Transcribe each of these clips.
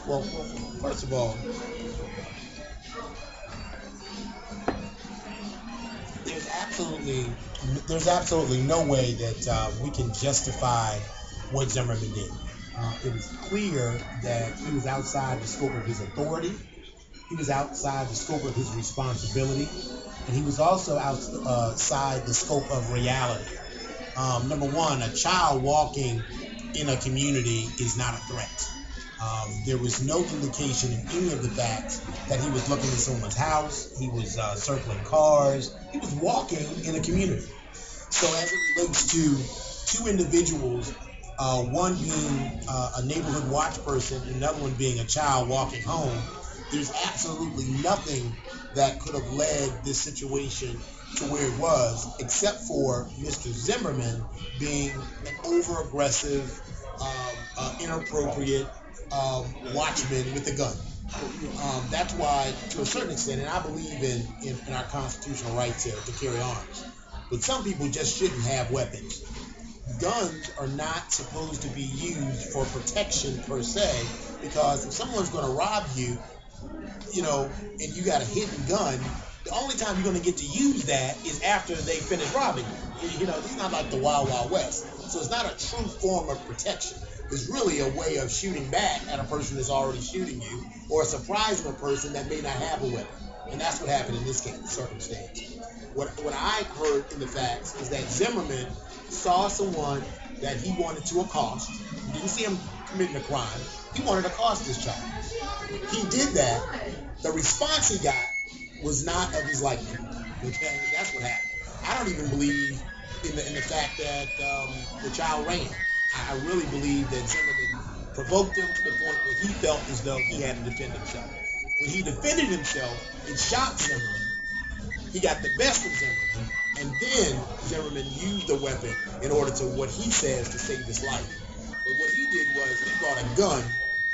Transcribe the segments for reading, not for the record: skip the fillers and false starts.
Well, first of all, there's absolutely no way that we can justify what Zimmerman did. It was clear that he was outside the scope of his authority. He was outside the scope of his responsibility, and he was also outside the scope of reality. Number one, a child walking in a community is not a threat. There was no indication in any of the facts that he was looking at someone's house. He was circling cars. He was walking in a community. So as it relates to two individuals, one being a neighborhood watch person and another one being a child walking home, there's absolutely nothing that could have led this situation to where it was, except for Mr. Zimmerman being an over-aggressive, inappropriate watchman with a gun. That's why, to a certain extent, and I believe in our constitutional right to carry arms, but some people just shouldn't have weapons. Guns are not supposed to be used for protection per se, because if someone's going to rob you, and you got a hidden gun, the only time you're going to get to use that is after they finish robbing you. It's not like the Wild Wild West. So it's not a true form of protection. It's really a way of shooting back at a person that's already shooting you, or surprising a person that may not have a weapon. And that's what happened in this circumstance. What I heard in the facts is that Zimmerman saw someone that he wanted to accost. He didn't see him committing a crime. He wanted to accost this child. He did that. The response he got was not of his liking. Okay, that's what happened. I don't even believe in the fact that the child ran. I really believe that Zimmerman provoked him to the point where he felt as though he had to defend himself. When he defended himself and shot Zimmerman, he got the best of Zimmerman, and then Zimmerman used the weapon in order to, what he says, to save his life. But what he did was he brought a gun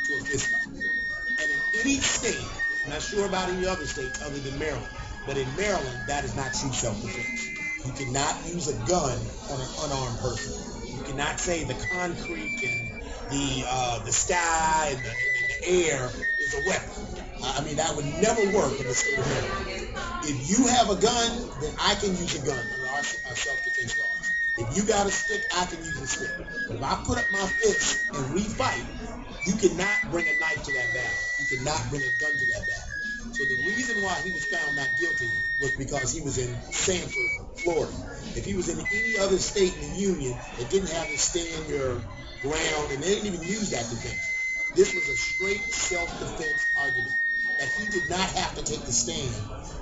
to a fist fight. And in any state, I'm not sure about any other states other than Maryland, but in Maryland, that is not true self-defense. You cannot use a gun on an unarmed person. You cannot say the concrete and the sky and the air is a weapon. I mean, that would never work in the state of Maryland. If you have a gun, then I can use a gun under our self-defense laws. If you got a stick, I can use a stick. But if I put up my fist and refight, you cannot bring a knife to that battle. You cannot bring a gun to that battle. So the reason why he was found not guilty was because he was in Sanford, Florida. If he was in any other state in the Union that didn't have to stand your ground, and they didn't even use that defense, this was a straight self-defense argument. That he did not have to take the stand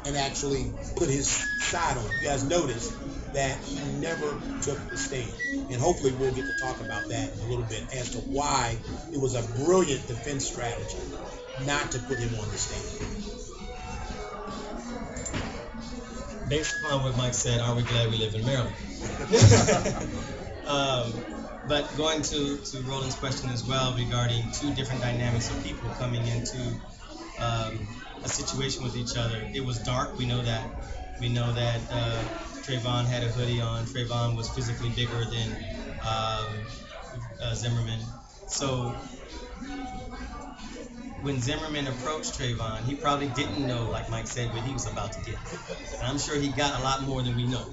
and actually put his side on. You guys notice that he never took the stand. And hopefully we'll get to talk about that in a little bit as to why it was a brilliant defense strategy not to put him on the stand. Based upon what Mike said, are we glad we live in Maryland? But going to Roland's question as well regarding two different dynamics of people coming into a situation with each other. It was dark. We know that. We know that Trayvon had a hoodie on. Trayvon was physically bigger than Zimmerman. So when Zimmerman approached Trayvon, he probably didn't know, like Mike said, what he was about to get. And I'm sure he got a lot more than we know.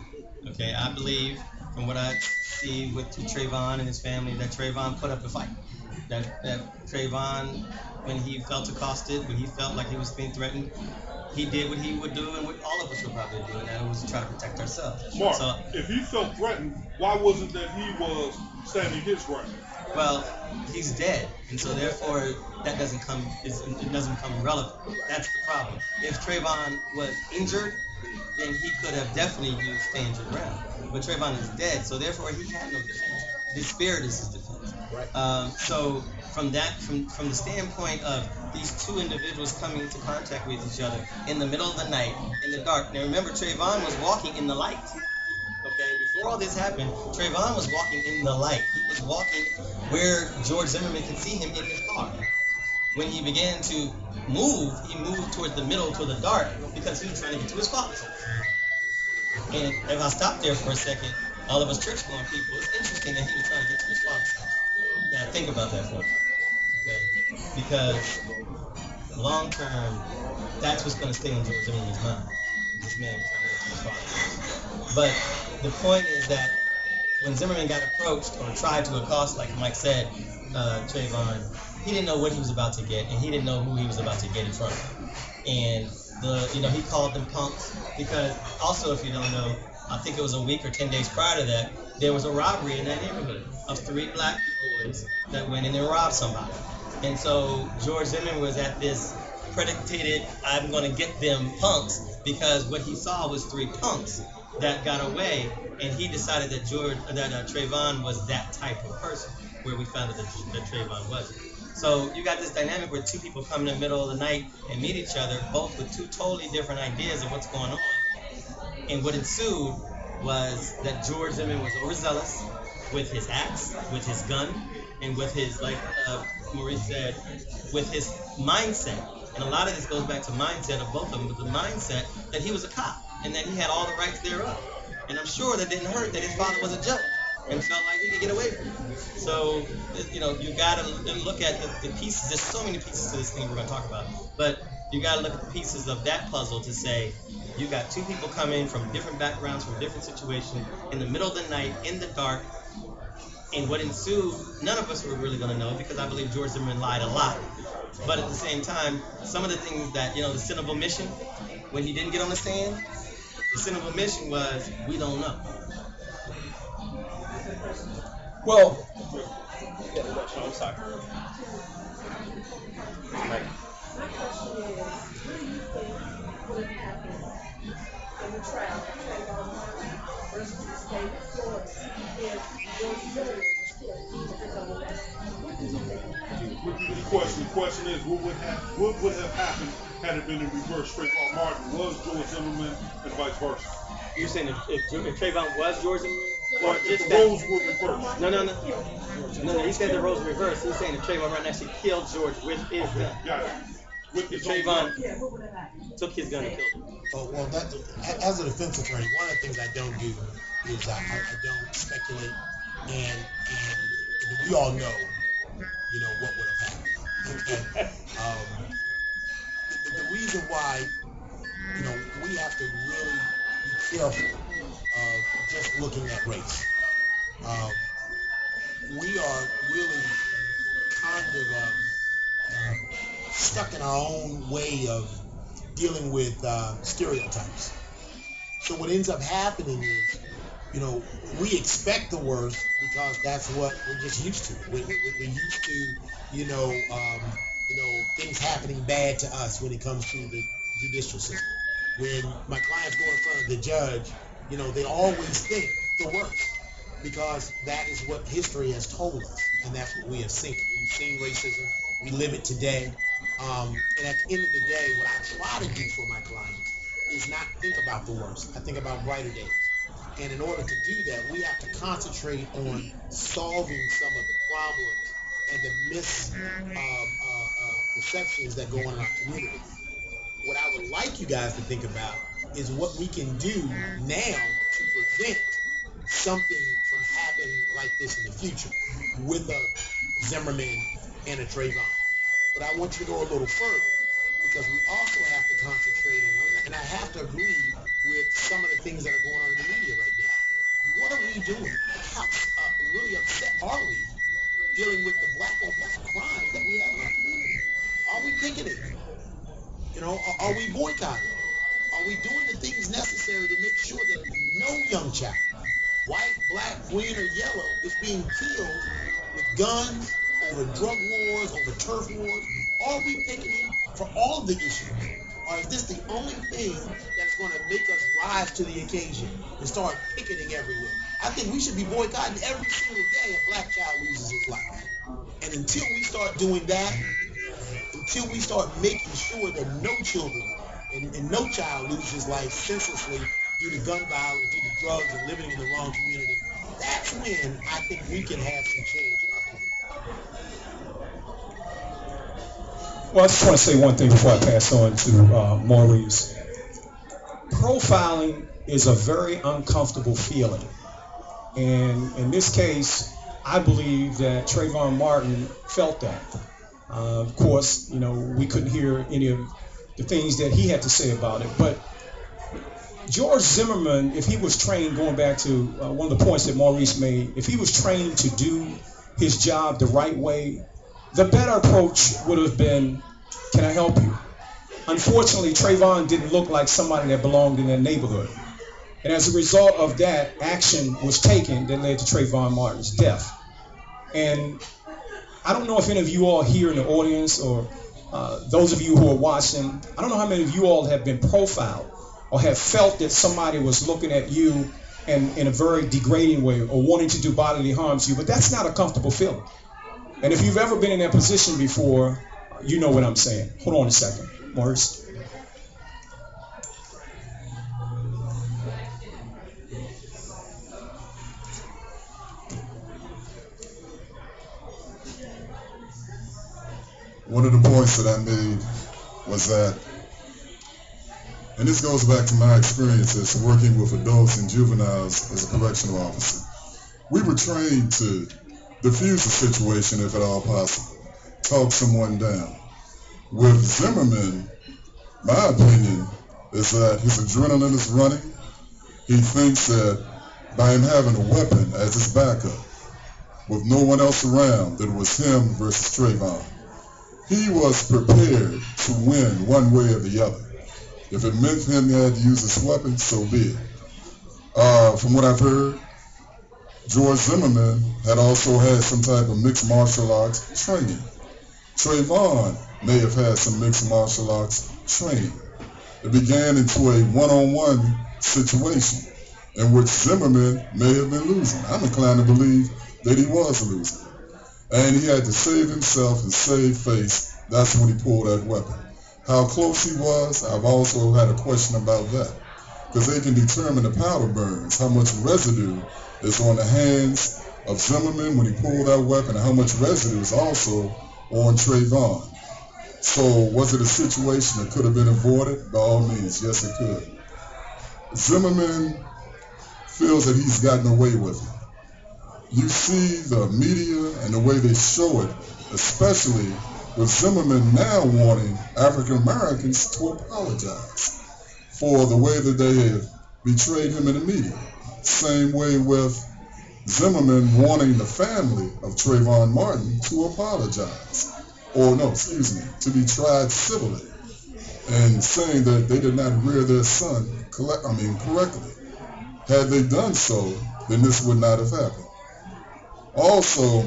Okay, I believe from what I see with Trayvon and his family that Trayvon put up a fight. That Trayvon, when he felt accosted, when he felt like he was being threatened, he did what he would do and what all of us would probably do, and that was to try to protect ourselves. Mark, so, if he felt threatened, why was it that he was standing his ground? Well, he's dead, and so therefore it doesn't become relevant. That's the problem. If Trayvon was injured, then he could have definitely used stand your ground. But Trayvon is dead, so therefore he had no defense. The spirit is his defense. Right. So from the standpoint of these two individuals coming into contact with each other in the middle of the night, in the dark. Now remember, Trayvon was walking in the light. Okay, before all this happened, Trayvon was walking in the light. He was walking where George Zimmerman could see him in his car. When he began to move, he moved toward the middle, toward the dark, because he was trying to get to his father's house. And if I stop there for a second, all of us church-going people, it's interesting that he was trying to get to his father's house. Now think about that for a minute. Okay? because long term, that's what's going to stay on George Zimmerman's mind. This man trying to his father. But the point is that when Zimmerman got approached or tried to accost, like Mike said, Trayvon, he didn't know what he was about to get, and he didn't know who he was about to get in front of. And he called them punks because also, if you don't know, I think it was a week or 10 days prior to that, there was a robbery in that neighborhood of 3 black boys that went in and robbed somebody. And so George Zimmerman was at this predicated, I'm going to get them punks, because what he saw was 3 punks that got away, and he decided that Trayvon was that type of person, where we found out that Trayvon wasn't. So you got this dynamic where 2 people come in the middle of the night and meet each other, both with 2 totally different ideas of what's going on. And what ensued was that George Zimmerman was overzealous with his axe, with his gun, and with his, like Maurice said, with his mindset. And a lot of this goes back to mindset of both of them, but the mindset that he was a cop and that he had all the rights thereof. And I'm sure that didn't hurt that his father was a judge and felt like he could get away from it. So, you got to look at the pieces. There's so many pieces to this thing we're going to talk about. But you got to look at the pieces of that puzzle to say, you got 2 people coming from different backgrounds, from different situations, in the middle of the night, in the dark. And what ensued, none of us were really going to know, because I believe George Zimmerman lied a lot. But at the same time, some of the things that, the sin of omission, when he didn't get on the stand, the sin of omission was, we don't know. Well, I'm sorry. Right. My question is, what do you think would have happened in the trial of Trayvon Martin versus the state courts if George Zimmerman was killed because of the rest? What do you think? The question is, what would have happened had it been in reverse? Trayvon Martin was George Zimmerman and vice versa. You're saying if Trayvon was George Zimmerman? Or if the roles were reversed? No, he said the roles were reversed. He's saying that Trayvon Martin actually killed George with his gun. Got it. If Trayvon took his gun and killed him. Oh, well, as a defense attorney, one of the things I don't do is I don't speculate, and we all know, what would have happened. And, the reason why, we have to really be careful of just looking at race. We are really kind of stuck in our own way of dealing with stereotypes. So what ends up happening is, we expect the worst because that's what we're just used to. We're used to, things happening bad to us when it comes to the judicial system. When my clients go in front of the judge, they always think the worst because that is what history has told us, and that's what we have seen. We've seen racism. We live it today. And at the end of the day, what I try to do for my clients is not think about the worst. I think about brighter days. And in order to do that, we have to concentrate on solving some of the problems and the misperceptions that go on in our community. What I would like you guys to think about is what we can do now to prevent something from happening like this in the future with a Zimmerman and a Trayvon. But I want you to go a little further, because we also have to concentrate on, and I have to agree with some of the things that are going on in the media right now. What are we doing? How really upset are we dealing with the black on black crime that we have in our community? Are we picketing? Are we boycotting? Are we doing the things necessary to make sure that no young child, white, black, green, or yellow, is being killed with guns, over drug wars, over turf wars? Are we picketing for all of the issues? Or is this the only thing that's going to make us rise to the occasion and start picketing everywhere? I think we should be boycotting every single day a black child loses his life. And until we start doing that, until we start making sure that no children and no child loses his life senselessly due to gun violence, due to drugs, and living in the wrong community, that's when I think we can have some change in our community. Well, I just want to say one thing before I pass on to Maurice. Profiling is a very uncomfortable feeling. And in this case, I believe that Trayvon Martin felt that. Of course, we couldn't hear any of the things that he had to say about it. But George Zimmerman, if he was trained, going back to one of the points that Maurice made, if he was trained to do his job the right way, the better approach would have been, can I help you? Unfortunately, Trayvon didn't look like somebody that belonged in that neighborhood. And as a result of that, action was taken that led to Trayvon Martin's death. And I don't know if any of you all here in the audience or those of you who are watching, I don't know how many of you all have been profiled or have felt that somebody was looking at you in a very degrading way or wanting to do bodily harm to you, but that's not a comfortable feeling. And if you've ever been in that position before, you know what I'm saying. Hold on a second, Maurice. One of the points that I made was that, and this goes back to my experiences working with adults and juveniles as a correctional officer. We were trained to diffuse the situation if at all possible, talk someone down. With Zimmerman, my opinion is that his adrenaline is running. He thinks that by him having a weapon as his backup, with no one else around, that it was him versus Trayvon. He was prepared to win one way or the other. If it meant him he had to use his weapon, so be it. From what I've heard, George Zimmerman had also had some type of mixed martial arts training. Trayvon may have had some mixed martial arts training. It began into a one-on-one situation in which Zimmerman may have been losing. I'm inclined to believe that he was losing. And he had to save himself and save face. That's when he pulled that weapon. How close he was, I've also had a question about that. Because they can determine the powder burns, how much residue is on the hands of Zimmerman when he pulled that weapon, and how much residue is also on Trayvon. So was it a situation that could have been avoided? By all means, yes it could. Zimmerman feels that he's gotten away with it. You see the media and the way they show it, especially with Zimmerman now wanting African Americans to apologize for the way that they have betrayed him in the media. Same way with Zimmerman wanting the family of Trayvon Martin to apologize. Or no, excuse me, to be tried civilly. And saying that they did not rear their son correctly. Had they done so, then this would not have happened. Also,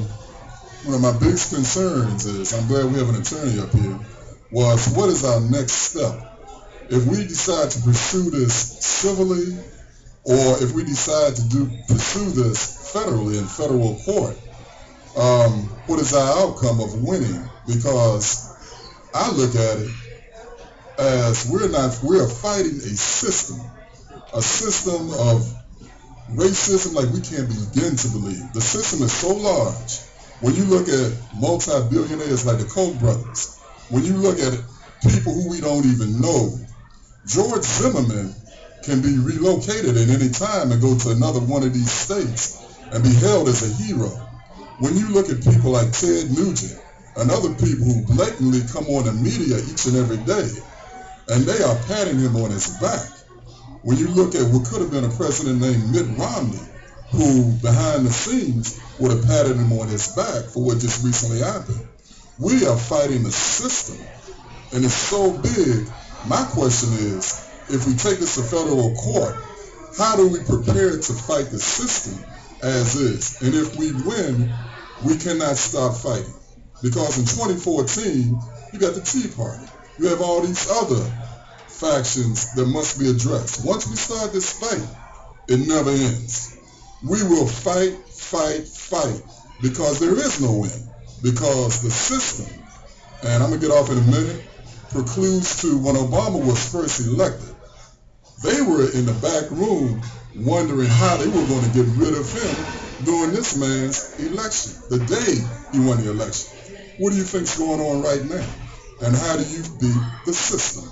one of my biggest concerns is, I'm glad we have an attorney up here, was what is our next step? If we decide to pursue this civilly, or if we decide to pursue this federally in federal court, what is our outcome of winning? Because I look at it as we're fighting a system of racism like we can't begin to believe. The system is so large. When you look at multi-billionaires like the Koch brothers, when you look at people who we don't even know, George Zimmerman can be relocated at any time and go to another one of these states and be held as a hero. When you look at people like Ted Nugent and other people who blatantly come on the media each and every day, and they are patting him on his back. When you look at what could have been a president named Mitt Romney, who behind the scenes would have patted him on his back for what just recently happened. We are fighting the system, and it's so big. My question is, if we take this to federal court, how do we prepare to fight the system as is? And if we win, we cannot stop fighting. Because in 2014, you got the Tea Party. You have all these other factions that must be addressed. Once we start this fight, it never ends. We will fight, because there is no win. Because the system, and I'm going to get off in a minute, precludes to when Obama was first elected, they were in the back room wondering how they were going to get rid of him during this man's election, the day he won the election. What do you think's going on right now? And how do you beat the system?